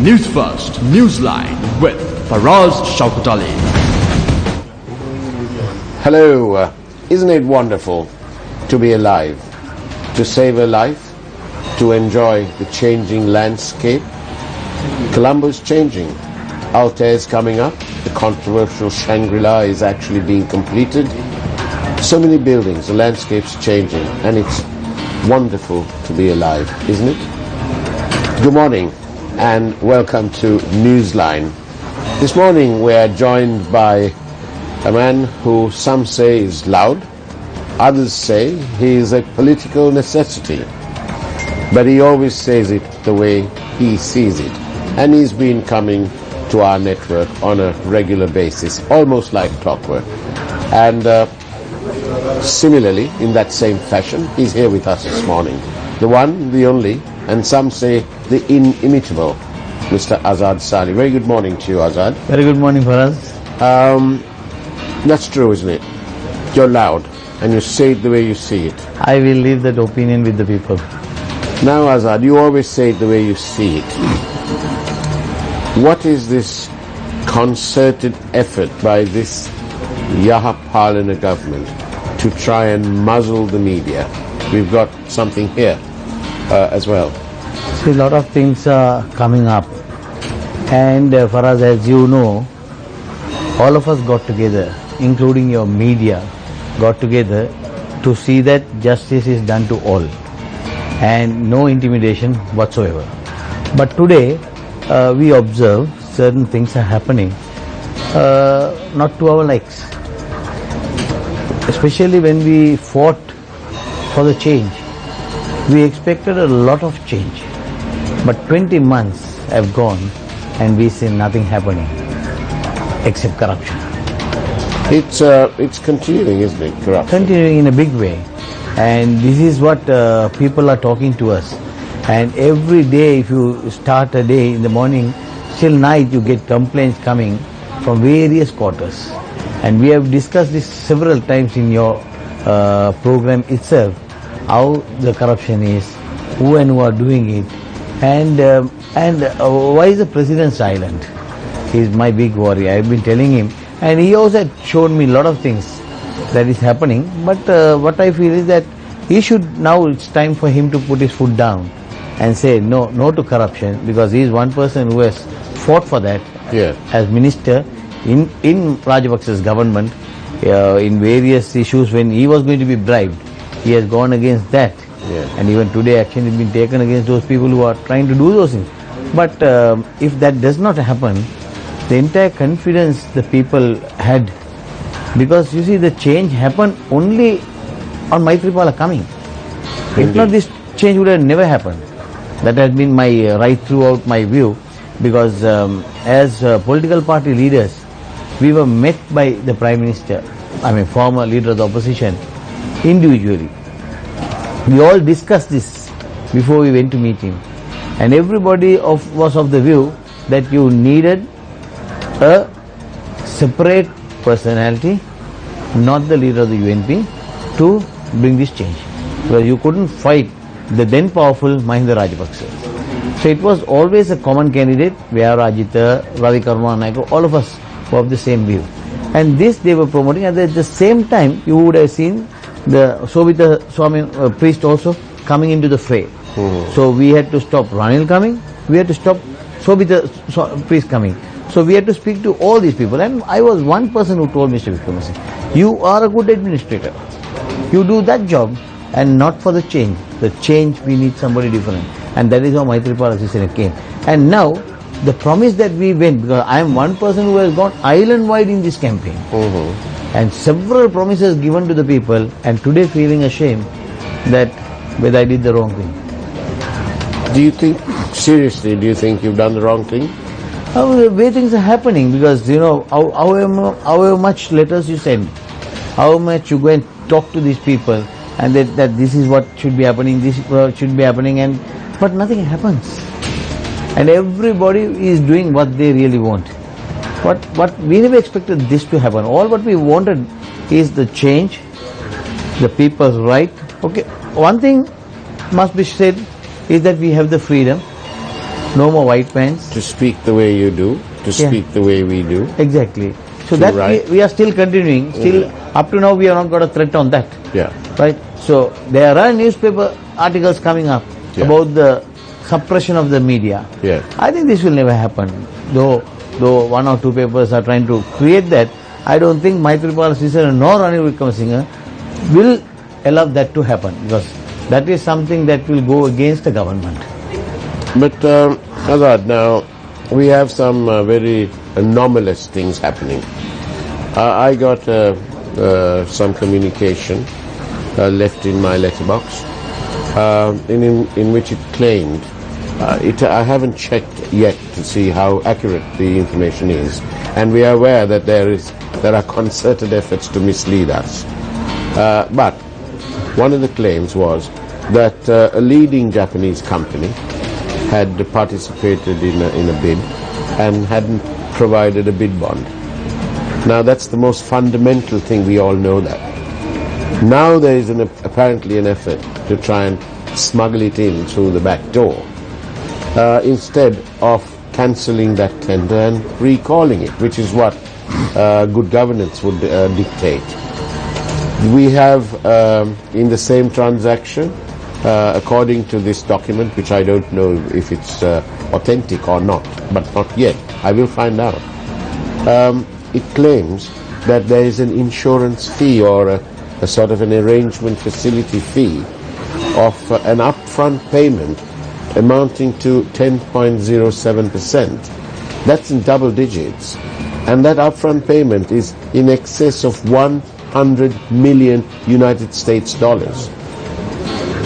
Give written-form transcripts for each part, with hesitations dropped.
Newsfirst Newsline with Faraz Shaukat Ali. Hello, isn't it wonderful to be alive, to save a life, to enjoy the changing landscape? Colombo's changing. Altair is coming up. The controversial Shangri-La is actually being completed. So many buildings, the landscape's changing, and it's wonderful to be alive, isn't it? Good morning and welcome to Newsline. This morning we are joined by a man who some say is loud, others say he is a political necessity, but he always says it the way he sees it, and he's been coming to our network on a regular basis, almost like clockwork. And similarly, in that same fashion, he's here with us this morning. The one, the only, and some say the inimitable, Mr. Azad Sali. Very good morning to you, Azad. Very good morning, Faraz. That's true, isn't it? You're loud, and you say it the way you see it. I will leave that opinion with the people. Now, Azad, you always say it the way you see it. What is this concerted effort by this Yahapalana government to try and muzzle the media? We've got something here as well. See, a lot of things are coming up, and Faraz, as you know, all of us got together, including your media, got together to see that justice is done to all and no intimidation whatsoever. But today we observe certain things are happening, not to our likes. Especially when we fought for the change, we expected a lot of change. But 20 months have gone and we see nothing happening except corruption. It's continuing, isn't it, corruption? Continuing in a big way. And this is what people are talking to us. And every day, if you start a day in the morning, till night you get complaints coming from various quarters. And we have discussed this several times in your program itself, how the corruption is, who and who are doing it, and why is the president silent? Is my big worry. I have been telling him, and he also had shown me a lot of things that is happening. But what I feel is that he should, now it's time for him to put his foot down and say no to corruption, because he is one person who has fought for that as minister in Rajapaksa's government in various issues. When he was going to be bribed, he has gone against that. And even today action has been taken against those people who are trying to do those things. But if that does not happen, the entire confidence the people had, because you see the change happened only on Maitripala coming. If not, this change would have never happened. That has been my right throughout my view, because as political party leaders, we were met by the Prime Minister, former leader of the opposition, individually. We all discussed this before we went to meet him. And everybody was of the view that you needed a separate personality, not the leader of the UNP, to bring this change. Because you couldn't fight the then powerful Mahinda Rajapaksa. So it was always a common candidate, V.R. Rajitha, Ravi Karunanayake, all of us were of the same view. And this they were promoting, and at the same time you would have seen the Sobhita Swami priest also coming into the fray. So we had to stop Ranil coming, we had to stop Sobhita priest coming. So we had to speak to all these people, and I was one person who told Mr. Vikramasinghe, you are a good administrator, you do that job, and not for the change. The change, we need somebody different, and that is how Maitripala Sirisena came. And now the promise that we went, because I am one person who has gone island wide in this campaign, and several promises given to the people, and today feeling ashamed that whether I did the wrong thing. Do you think, seriously, do you think you've done the wrong thing? The way things are happening, because you know, however much letters you send, how much you go and talk to these people, and that this is what should be happening, this should be happening, but nothing happens. And everybody is doing what they really want. But we never expected this to happen. All what we wanted is the change, the people's right. Okay, one thing must be said is that we have the freedom no more white pants. To speak the way you do, to Yeah. speak the way we do. Exactly. So To that write. we are still continuing. Still, up to now, we have not got a threat on that. Yeah. Right? So there are newspaper articles coming up Yeah. about the suppression of the media. Yeah. I think this will never happen. Though one or two papers are trying to create that, I don't think Maithripala Sirisena nor Ranil Wickremesinghe will allow that to happen, because that is something that will go against the government. But Azad, now we have some very anomalous things happening. I got some communication left in my letterbox in which it claimed, I haven't checked yet to see how accurate the information is, and we are aware that there are concerted efforts to mislead us. But one of the claims was that a leading Japanese company had participated in a bid and hadn't provided a bid bond. Now that's the most fundamental thing, we all know that. Now there is apparently an effort to try and smuggle it in through the back door, instead of cancelling that tender and recalling it, which is what good governance would dictate. We have in the same transaction, according to this document, which I don't know if it's authentic or not, but not yet, I will find out. It claims that there is an insurance fee or a sort of an arrangement facility fee of an upfront payment amounting to 10.07%. That's in double digits. And that upfront payment is in excess of 100 million United States dollars,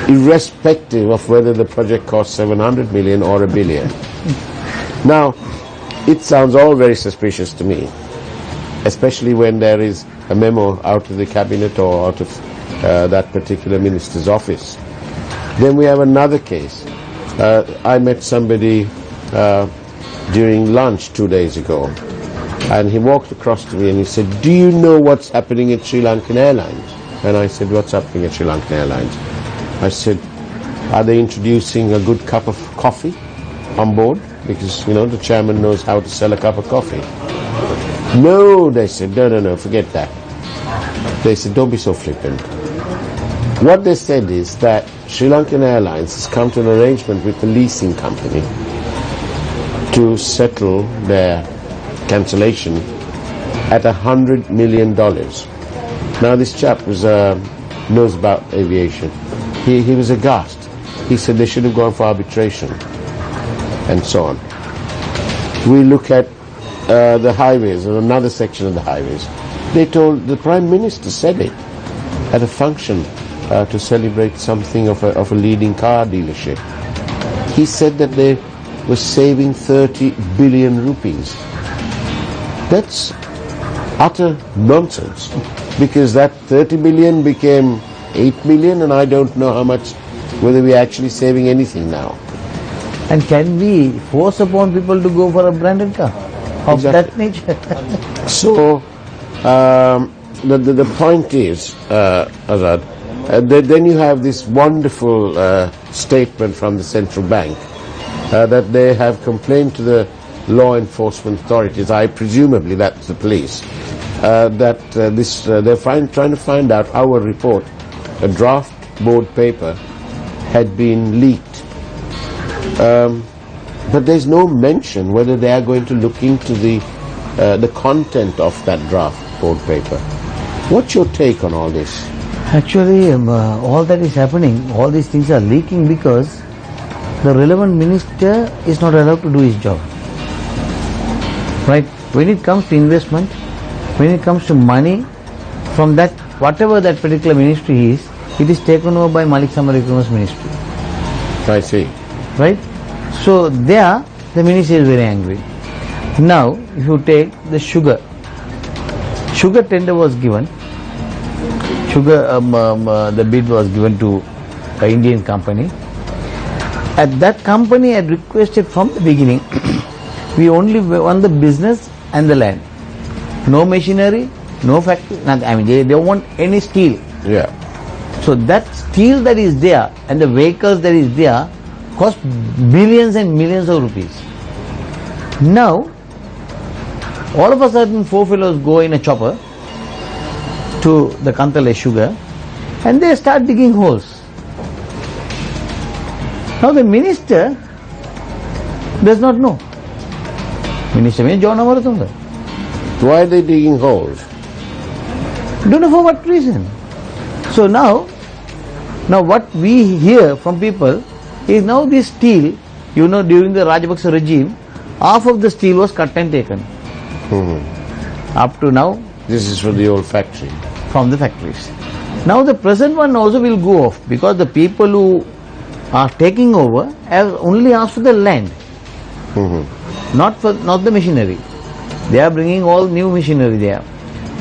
irrespective of whether the project costs 700 million or a billion. Now, it sounds all very suspicious to me, especially when there is a memo out of the cabinet or out of that particular minister's office. Then we have another case. I met somebody during lunch 2 days ago, and he walked across to me and he said, "Do you know what's happening at Sri Lankan Airlines?" And I said, "What's happening at Sri Lankan Airlines?" I said, "Are they introducing a good cup of coffee on board? Because, you know, the chairman knows how to sell a cup of coffee." "No," they said, no, forget that." They said, "Don't be so flippant." What they said is that Sri Lankan Airlines has come to an arrangement with the leasing company to settle their cancellation at $100 million. Now this chap knows about aviation. He was aghast. He said they should have gone for arbitration and so on. We look at the highways, or another section of the highways. They told, the Prime Minister said it at a function to celebrate something of a leading car dealership. He said that they were saving 30 billion rupees. That's utter nonsense, because that 30 billion became 8 billion, and I don't know how much, whether we're actually saving anything now. And can we force upon people to go for a branded car of that nature? So, the point is, Azad, then you have this wonderful statement from the central bank that they have complained to the law enforcement authorities, presumably that's the police, that they're trying to find out how a report, a draft board paper, had been leaked. But there's no mention whether they are going to look into the content of that draft board paper. What's your take on all this? Actually, all that is happening, all these things are leaking because the relevant minister is not allowed to do his job. Right? When it comes to investment, when it comes to money, from that, whatever that particular ministry is, it is taken over by Malik Samaravikramas ministry. I see. Right? So there, the minister is very angry. Now, if you take the sugar tender was given, the bid was given to an Indian company. At that company had requested from the beginning, we only want the business and the land. No machinery, no factory, nothing. I mean, they don't want any steel. Yeah. So that steel that is there and the vehicles that is there, cost billions and millions of rupees. Now, all of a sudden 4 fellows go in a chopper to the Kantale sugar and they start digging holes. Now the minister does not know. Minister means John Amaratunga. Why are they digging holes? Don't know for what reason. So now what we hear from people is now this steel, during the Rajapaksa regime, half of the steel was cut and taken. Up to now. This is for the old factory. From the factories. Now the present one also will go off because the people who are taking over have only asked for the land, not the machinery. They are bringing all new machinery there.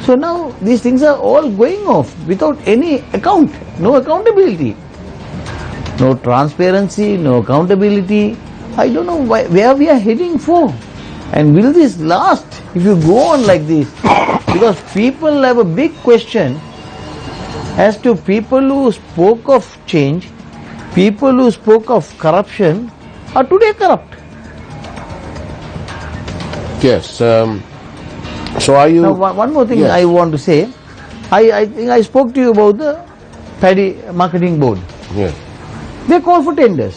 So now these things are all going off without any account, no accountability, no transparency, no accountability. I don't know where we are heading for. And will this last if you go on like this? Because people have a big question as to people who spoke of change, people who spoke of corruption are today corrupt. Yes. So are you... Now one more thing yes. I want to say. I think I spoke to you about the Paddy Marketing Board. Yes. They called for tenders.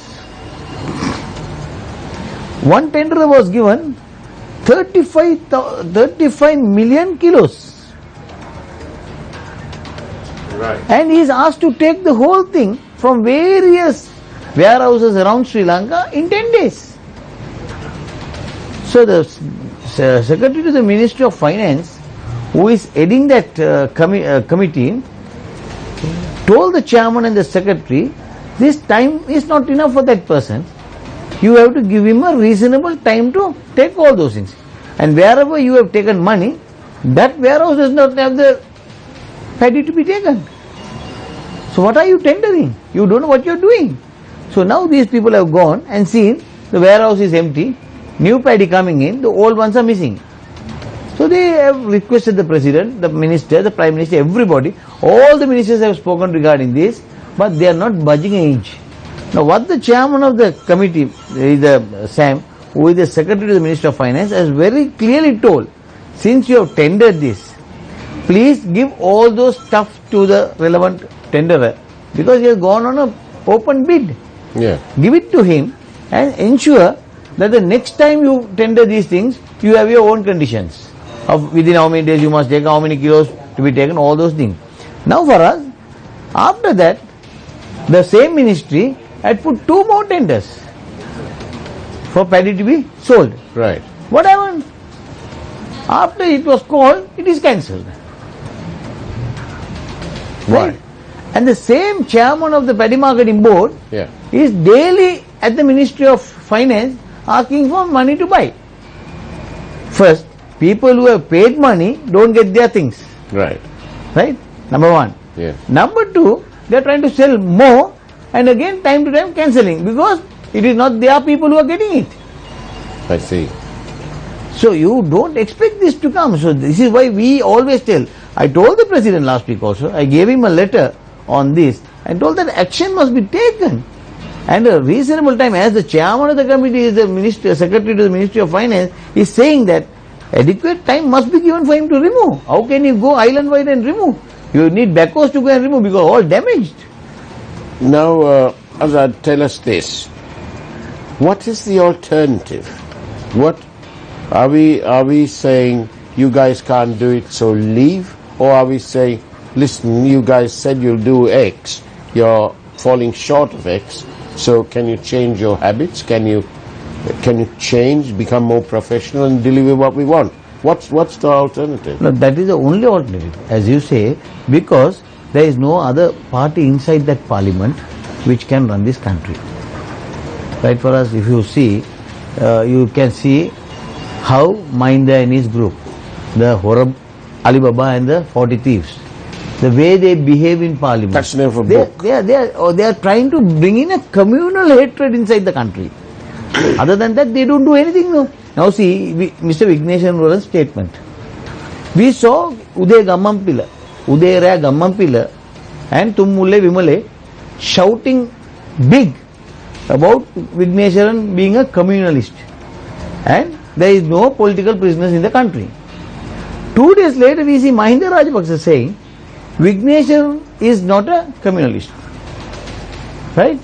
One tender was given 35 million kilos. Right. And he is asked to take the whole thing from various warehouses around Sri Lanka in 10 days. So the Secretary to the Ministry of Finance, who is heading that committee, told the chairman and the secretary, this time is not enough for that person. You have to give him a reasonable time to take all those things. And wherever you have taken money, that warehouse does not have the paddy to be taken. So what are you tendering? You don't know what you are doing. So now these people have gone and seen the warehouse is empty, new paddy coming in, the old ones are missing. So they have requested the president, the minister, the prime minister, everybody, all the ministers have spoken regarding this, but they are not budging an inch. Now what the chairman of the committee, the Sam, who is the secretary to the Ministry of Finance, has very clearly told, since you have tendered this, please give all those stuff to the relevant tenderer, because he has gone on an open bid. Yeah. Give it to him and ensure that the next time you tender these things, you have your own conditions of within how many days you must take, how many kilos to be taken, all those things. Now for us, after that, the same ministry had put 2 more tenders for paddy to be sold. Right. What happened? After it was called, it is cancelled. Why? Right? And the same chairman of the Paddy Marketing Board Yeah. is daily at the Ministry of Finance asking for money to buy. First, people who have paid money don't get their things. Right. Right? Number one. Yeah. Number two, they are trying to sell more and again time to time cancelling because it is not their people who are getting it. I see. So you don't expect this to come. So this is why we always tell. I told the president last week also, I gave him a letter on this and told that action must be taken. And a reasonable time, as the chairman of the committee is the minister, secretary to the Ministry of Finance, is saying that adequate time must be given for him to remove. How can you go island wide and remove? You need backhoes to go and remove because all damaged. Now, Azad, tell us this. What is the alternative? What are we saying you guys can't do it, so leave? Or are we saying, listen, you guys said you'll do X, you're falling short of X, so can you change your habits? Can you change, become more professional and deliver what we want? What's the alternative? No, that is the only alternative, as you say, because there is no other party inside that parliament which can run this country. Right, for us, if you see, you can see how Mahinda and his group, the Horab, Alibaba and the 40 thieves, the way they behave in parliament. That's the name of a book. They are trying to bring in a communal hatred inside the country. Other than that, they don't do anything. No. Now see, Mr. Vigneshan Varan's statement. We saw Uday Raya Gammampila and Tummulle Vimale shouting big about Vigneswaran being a communalist and there is no political prisoners in the country. 2 days later we see Mahinda Rajapaksa saying Vigneswaran is not a communalist. Right?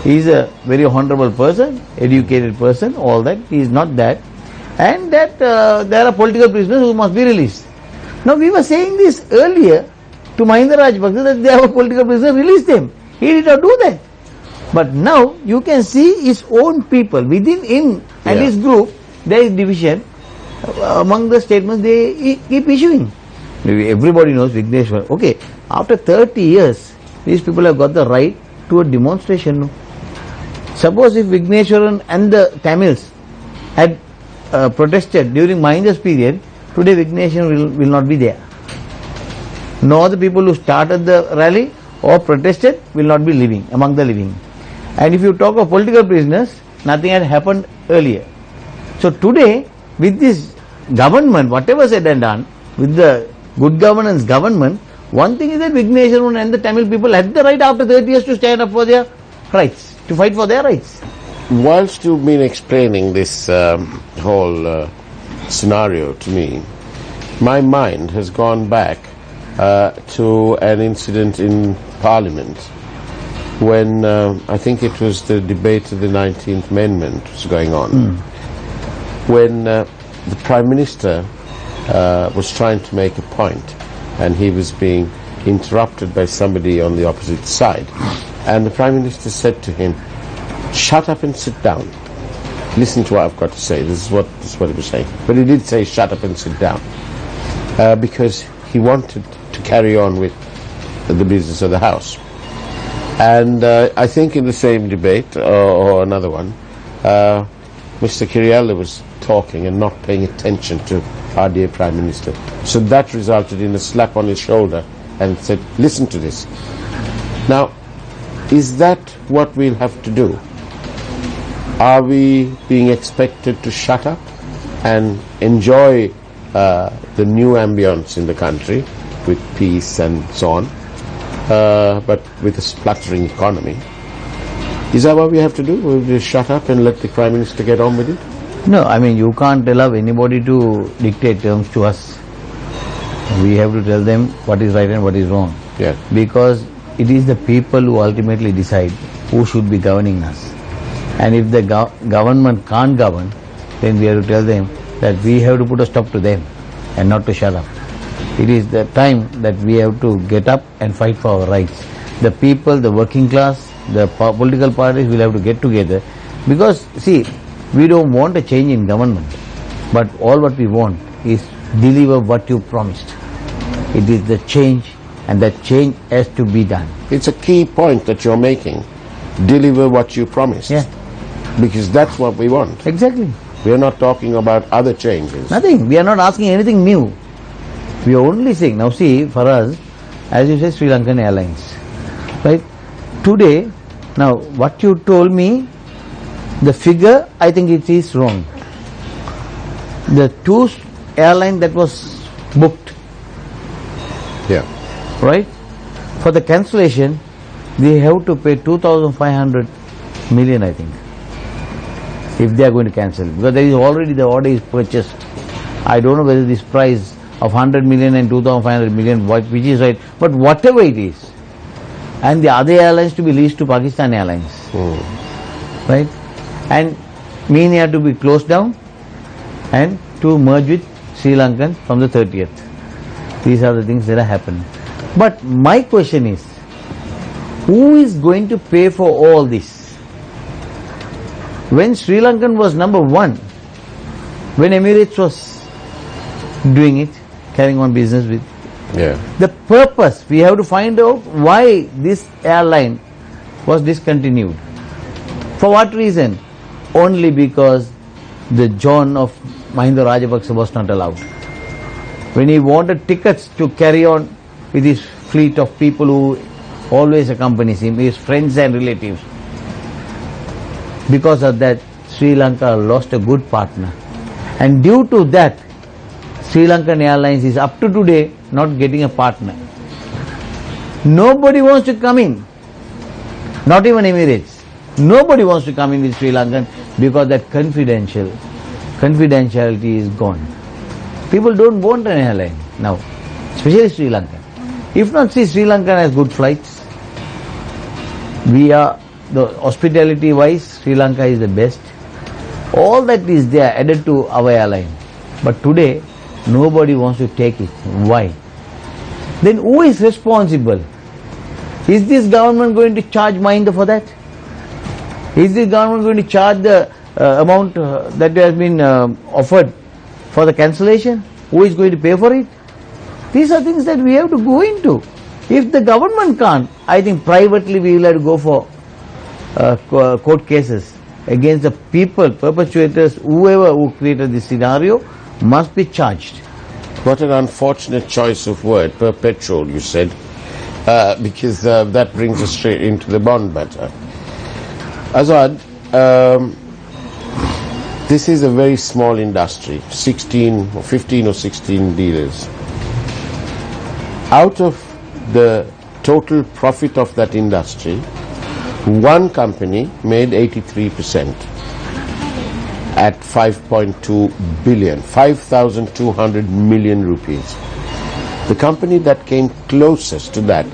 He is a very honorable person, educated person, all that. He is not that. And that there are political prisoners who must be released. Now we were saying this earlier to Mahinda Rajapaksa that they have a political prisoner, release them. He did not do that. But now you can see his own people within him and his group, there is division among the statements they keep issuing. Everybody knows Vigneswaran. Okay, after 30 years, these people have got the right to a demonstration. No? Suppose if Vigneswaran and the Tamils had protested during Mahinda's period, today Vigneswaran will not be there. Nor the people who started the rally or protested will not be living, among the living. And if you talk of political prisoners, nothing had happened earlier. So today, with this government, whatever said and done, with the good governance government, one thing is that Vigneswaran and the Tamil people had the right after 30 years to stand up for their rights, to fight for their rights. Whilst you've been explaining this whole scenario to me, my mind has gone back to an incident in Parliament when I think it was the debate of the 19th Amendment was going on, when the Prime Minister was trying to make a point and he was being interrupted by somebody on the opposite side, and the Prime Minister said to him, "Shut up and sit down. Listen to what I've got to say." This is what he was saying. But he did say, "Shut up and sit down," because he wanted to carry on with the business of the House. And I think in the same debate, or another one, Mr. Kiriella was talking and not paying attention to our dear Prime Minister. So that resulted in a slap on his shoulder and said, "Listen to this." Now, is that what we'll have to do? Are we being expected to shut up and enjoy the new ambience in the country with peace and so on, but with a spluttering economy? Is that what we have to do? We'll just shut up and let the Prime Minister get on with it? No, I mean you can't allow anybody to dictate terms to us. We have to tell them what is right and what is wrong. Yeah. Because it is the people who ultimately decide who should be governing us. And if the government can't govern, then we have to tell them that we have to put a stop to them and not to shut up. It is the time that we have to get up and fight for our rights. The people, the working class, the political parties will have to get together, because see, we don't want a change in government, but all what we want is deliver what you promised. It is the change, and that change has to be done. It's a key point that you're making. Deliver what you promised. Yeah. Because that's what we want. Exactly. We are not talking about other changes. Nothing. We are not asking anything new. We are only saying, now see, for us, as you say, Sri Lankan Airlines, right? Today, now what you told me, the figure, I think it is wrong. The 2 airline that was booked, Yeah. right? For the cancellation, they have to pay 2,500 million, I think, if they are going to cancel, because there is already the order is purchased. I don't know whether this price of 100 million and 2,500 million, which is right, but whatever it is, and the other airlines to be leased to Pakistan Airlines, right? And mean have to be closed down and to merge with Sri Lankan from the 30th. These are the things that are happening. But my question is, who is going to pay for all this? When Sri Lankan was number 1, when Emirates was doing it, carrying on business with, the purpose, we have to find out why this airline was discontinued. For what reason? Only because the John of Mahinda Rajapaksa was not allowed. When he wanted tickets to carry on with his fleet of people who always accompanies him, his friends and relatives, because of that, Sri Lanka lost a good partner. And due to that, Sri Lankan Airlines is up to today not getting a partner. Nobody wants to come in, not even Emirates. Nobody wants to come in with Sri Lankan because that confidentiality is gone. People don't want an airline now, especially Sri Lanka. If not, see, Sri Lanka has good flights. We are, the hospitality wise, Sri Lanka is the best. All that is there added to our airline. But today, nobody wants to take it. Why? Then who is responsible? Is this government going to charge Mahinda for that? Is this government going to charge the amount that has been offered for the cancellation? Who is going to pay for it? These are things that we have to go into. If the government can't, I think privately we will have to go for court cases against the people, perpetrators, whoever who created this scenario must be charged. What an unfortunate choice of word, perpetual, you said, because that brings us straight into the bond matter. Azad, this is a very small industry, 15 or 16 dealers. Out of the total profit of that industry, one company made 83% at 5.2 billion, 5,200 million rupees. The company that came closest to that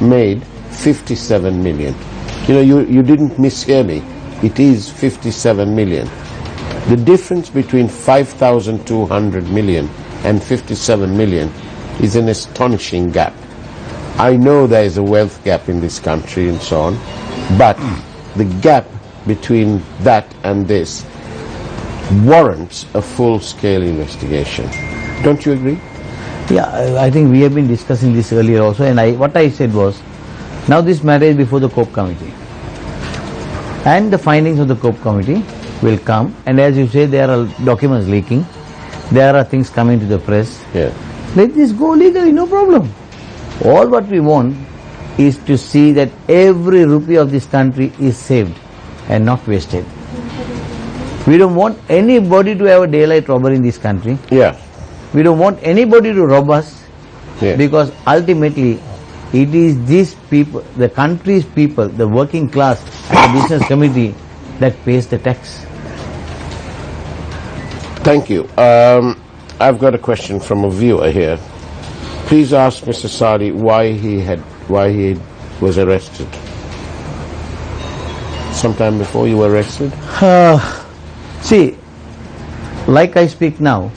made 57 million. You know, you didn't mishear me. It is 57 million. The difference between 5,200 million and 57 million is an astonishing gap. I know there is a wealth gap in this country and so on, but the gap between that and this warrants a full-scale investigation. Don't you agree? Yeah, I think we have been discussing this earlier also, and what I said was, now this matter is before the COPE committee, and the findings of the COPE committee will come, and as you say, there are documents leaking, there are things coming to the press. Yeah. Let this go legally, no problem. All what we want is to see that every rupee of this country is saved and not wasted. We don't want anybody to have a daylight robbery in this country. Yeah. We don't want anybody to rob us, Yeah. because ultimately it is these people, the country's people, the working class and the business community that pays the tax. Thank you. I've got a question from a viewer here. Please ask Mr. Sadi why he was arrested. Sometime before you were arrested? See, like I speak now,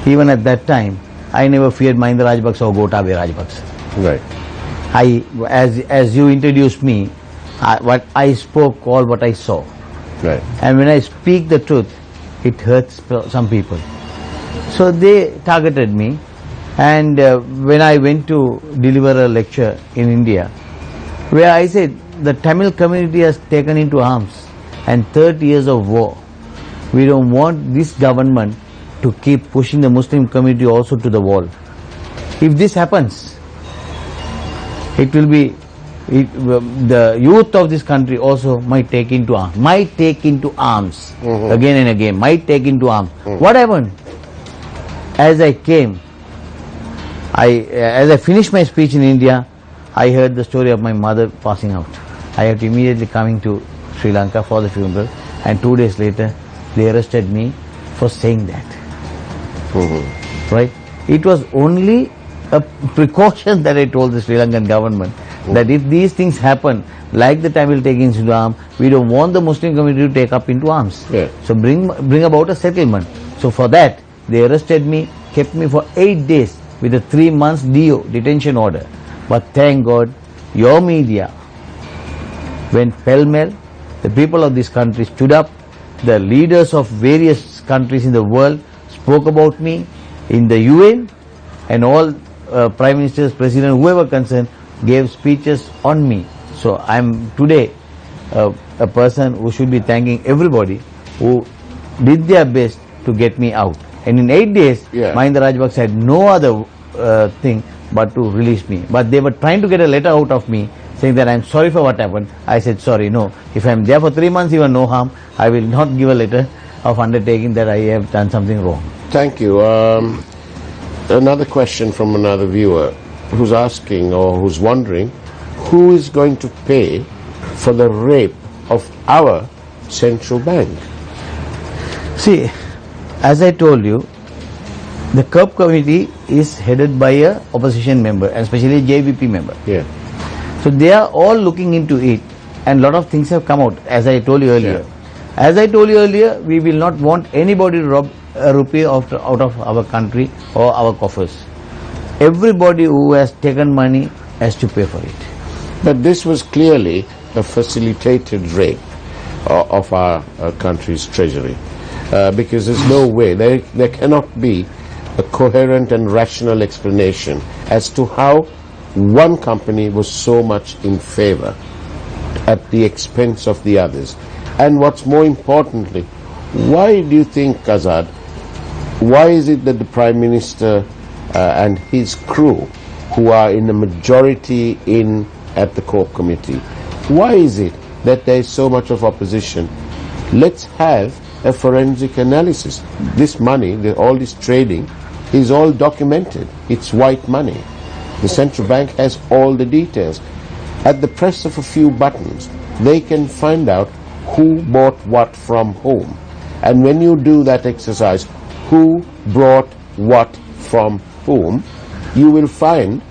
even at that time, I never feared Mahinda Rajapaksa or Gotabaya Rajapaksa. Right. As you introduced me, what I spoke, all what I saw. Right. And when I speak the truth, it hurts some people. So they targeted me, and when I went to deliver a lecture in India, where I said the Tamil community has taken into arms and 30 years of war. We don't want this government to keep pushing the Muslim community also to the wall. If this happens, it will be, the youth of this country also might take into arms, again and again, might take into arms. What happened? As I came, as I finished my speech in India, I heard the story of my mother passing out. I had to immediately coming to Sri Lanka for the funeral, and 2 days later they arrested me for saying that. Right? It was only a precaution that I told the Sri Lankan government that if these things happen, like the Tamil taking into arms, we don't want the Muslim community to take up into arms. Yeah. So bring about a settlement. So for that, they arrested me, kept me for 8 days with a 3 months DO, detention order. But thank God, your media went pell-mell. The people of this country stood up. The leaders of various countries in the world spoke about me in the UN, and all prime ministers, president, whoever concerned, gave speeches on me. So I am today a person who should be thanking everybody who did their best to get me out. And in 8 days, Mahinda Rajapaksa had no other thing but to release me. But they were trying to get a letter out of me saying that I am sorry for what happened. I said sorry, no. If I am there for 3 months, even no harm, I will not give a letter of undertaking that I have done something wrong. Thank you. Another question from another viewer who's asking or who's wondering who is going to pay for the rape of our central bank? See, as I told you, the CURB committee is headed by a opposition member, and especially a JVP member. Yeah. So they are all looking into it, and lot of things have come out, as I told you earlier. Yeah. As I told you earlier, we will not want anybody to rob a rupee out of our country or our coffers. Everybody who has taken money has to pay for it. But this was clearly a facilitated rape of our country's treasury, because there's no way, there cannot be a coherent and rational explanation as to how one company was so much in favor at the expense of the others. And what's more importantly, why do you think, Azad, why is it that the Prime Minister and his crew, who are in the majority at the CORP committee, why is it that there is so much of opposition? Let's have a forensic analysis. This money, all this trading, is all documented. It's white money. The central bank has all the details. At the press of a few buttons, they can find out who bought what from whom. And when you do that exercise, who brought what from whom, you will find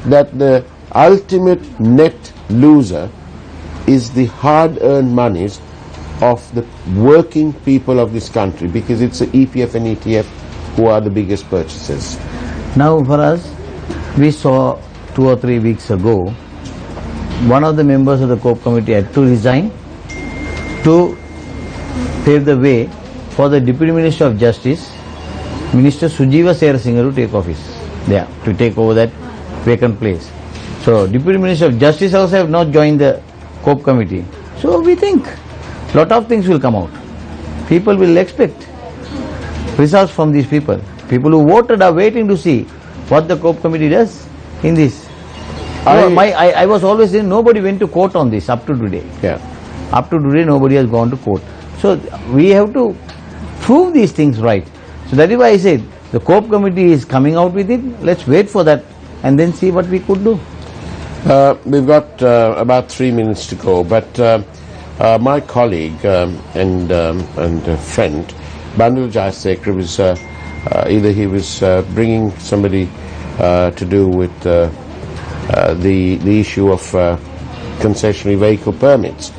that the ultimate net loser is the hard-earned monies of the working people of this country, because it's the EPF and ETF who are the biggest purchasers. Now for us, we saw 2 or 3 weeks ago, one of the members of the CORP committee had to resign to pave the way for the Deputy Minister of Justice, Minister Sujiva Serasinga, to take office there, to take over that vacant place. So Deputy Minister of Justice also have not joined the CORP committee. So we think lot of things will come out. People will expect results from these people. People who voted are waiting to see what the CORP committee does in this. I was always saying nobody went to court on this up to today. Yeah. Up to today nobody has gone to court. So we have to prove these things right. So that is why I said the CORP committee is coming out with it. Let's wait for that and then see what we could do. We've got about 3 minutes to go, but my colleague and friend Bandul Jayasekara was either he was bringing somebody to do with the issue of concessionary vehicle permits.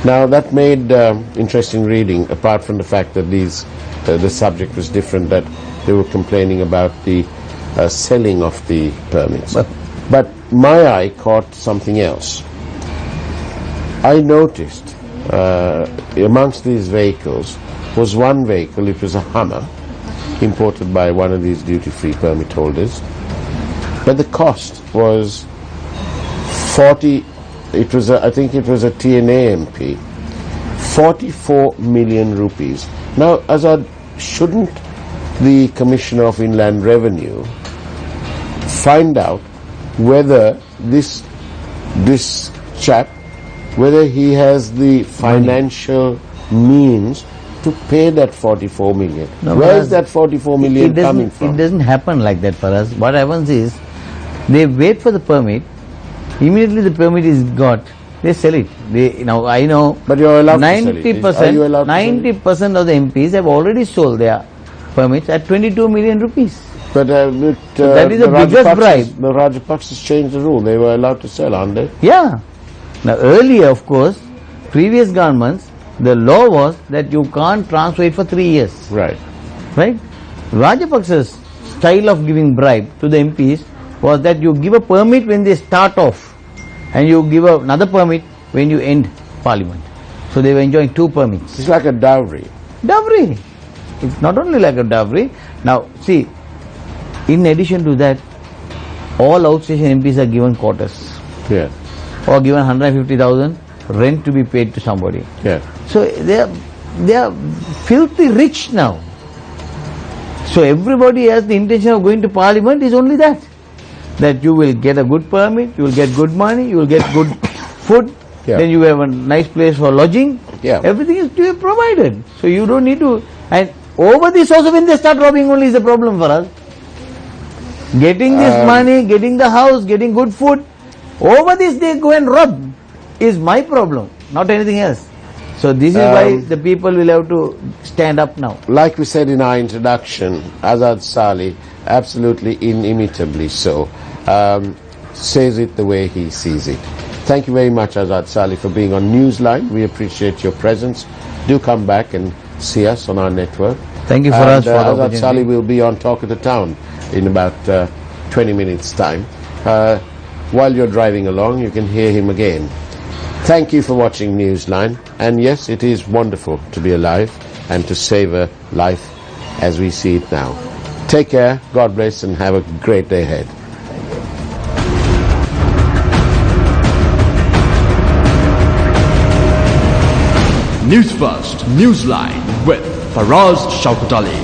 Now that made interesting reading, apart from the fact that the subject was different, that they were complaining about the selling of the permits. But my eye caught something else. I noticed amongst these vehicles was one vehicle. It was a Hummer, imported by one of these duty-free permit holders, but the cost was 40. It was I think it was a TNA MP, 44 million rupees. Now, Azad, shouldn't the Commissioner of Inland Revenue find out whether this chap, whether he has the financial means to pay that 44 million? No, where is that 44 million coming from? It doesn't happen like that for us. What happens is, they wait for the permit. Immediately the permit is got, they sell it. I know. But you're allowed to sell it. Are you allowed to sell it? 90% of the MPs have already sold their permits at 22 million rupees. But so that is the biggest bribe. The Rajapaksas changed the rule. They were allowed to sell, aren't they? Yeah. Now earlier, of course, previous governments, the law was that you can't transfer it for 3 years. Right. Right? Rajapaksa's style of giving bribe to the MPs was that you give a permit when they start off and you give another permit when you end parliament. So they were enjoying 2 permits. It's like a dowry. Dowry. It's not only like a dowry. Now see, in addition to that, all outstation MPs are given quarters. Yeah. Or given 150,000 rent to be paid to somebody. Yeah. So they are filthy rich now. So everybody has the intention of going to parliament is only that you will get a good permit, you will get good money, you will get good food, then you have a nice place for lodging. Yeah. Everything is to be provided. So you don't need to. And over this also, when they start robbing only is the problem for us. Getting this money, getting the house, getting good food, over this they go and rob is my problem. not anything else. So this is why the people will have to stand up now. Like we said in our introduction, Azad Saleh, absolutely inimitably so, says it the way he sees it. Thank you very much, Azad Saleh, for being on Newsline. We appreciate your presence. Do come back and see us on our network. Thank you for us for the Azad opportunity. Saleh will be on Talk of the Town in about 20 minutes' time. While you're driving along, you can hear him again. Thank you for watching Newsline. And yes, it is wonderful to be alive and to savor life as we see it now. Take care, God bless, and have a great day ahead. News First, Newsline with Faraz Shaukat Ali.